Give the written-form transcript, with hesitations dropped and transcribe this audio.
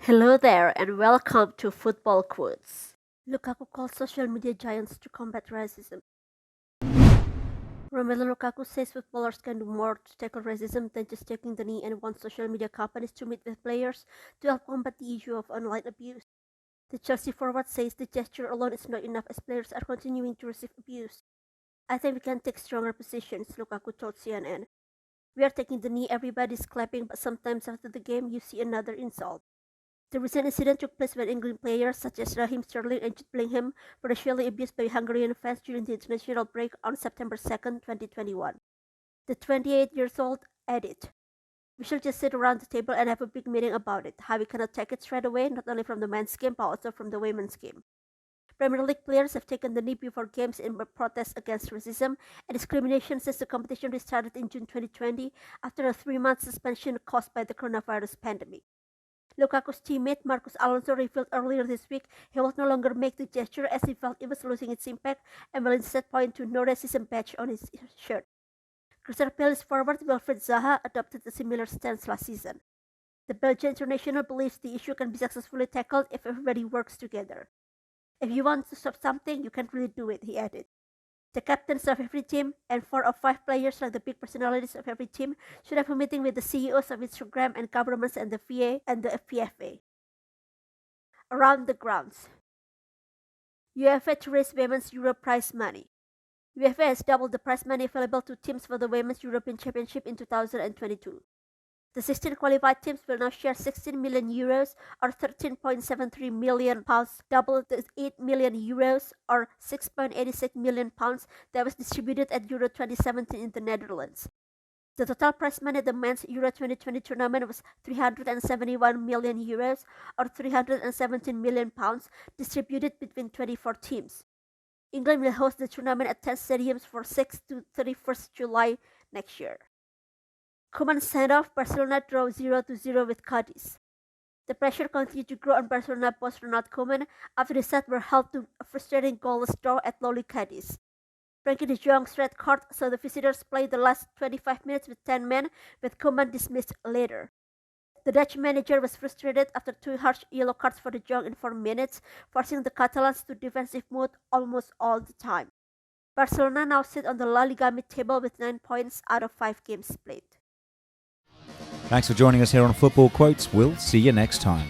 Hello there and welcome to Football Quotes. Lukaku calls social media giants to combat racism. Romelu Lukaku says footballers can do more to tackle racism than just taking the knee and wants social media companies to meet with players to help combat the issue of online abuse. The Chelsea forward says the gesture alone is not enough as players are continuing to receive abuse. I think we can take stronger positions, Lukaku told CNN. We are taking the knee, everybody's clapping, but sometimes after the game you see another insult. The recent incident took place when England players such as Raheem Sterling and Jude Bellingham were racially abused by Hungarian fans during the international break on September 2nd, 2021. The 28-year-old added, "We should just sit around the table and have a big meeting about it, how we cannot take it straight away, not only from the men's game but also from the women's game." Premier League players have taken the knee before games in protest against racism and discrimination since the competition restarted in June 2020 after a 3-month suspension caused by the coronavirus pandemic. Lukaku's teammate Marcos Alonso revealed earlier this week he will no longer make the gesture as he felt it was losing its impact and will instead point to no racism badge on his shirt. Crystal Palace forward Wilfried Zaha adopted a similar stance last season. The Belgian international believes the issue can be successfully tackled if everybody works together. "If you want to stop something, you can really do it," he added. The captains of every team and 4 or 5 players like the big personalities of every team should have a meeting with the CEOs of Instagram and governments and the FA and the FPFA. Around the grounds. UEFA to raise Women's Euro prize money. UEFA has doubled the prize money available to teams for the Women's European Championship in 2022. The 16 qualified teams will now share 16 million euros or 13.73 million pounds, double the 8 million euros or 6.86 million pounds that was distributed at Euro 2017 in the Netherlands. The total prize money at the men's Euro 2020 tournament was 371 million euros or 317 million pounds, distributed between 24 teams. England will host the tournament at 10 stadiums for 6 to 31st July next year. Koeman send-off, Barcelona draw 0-0 with Cadiz. The pressure continued to grow on Barcelona boss Ronald Koeman after the side were held to a frustrating goalless draw at lowly Cadiz. Frankie de Jong's red card saw the visitors play the last 25 minutes with 10 men, with Koeman dismissed later. The Dutch manager was frustrated after 2 harsh yellow cards for de Jong in 4 minutes, forcing the Catalans to defensive mode almost all the time. Barcelona now sit on the La Liga mid-table with 9 points out of 5 games played. Thanks for joining us here on Football Quotes. We'll see you next time.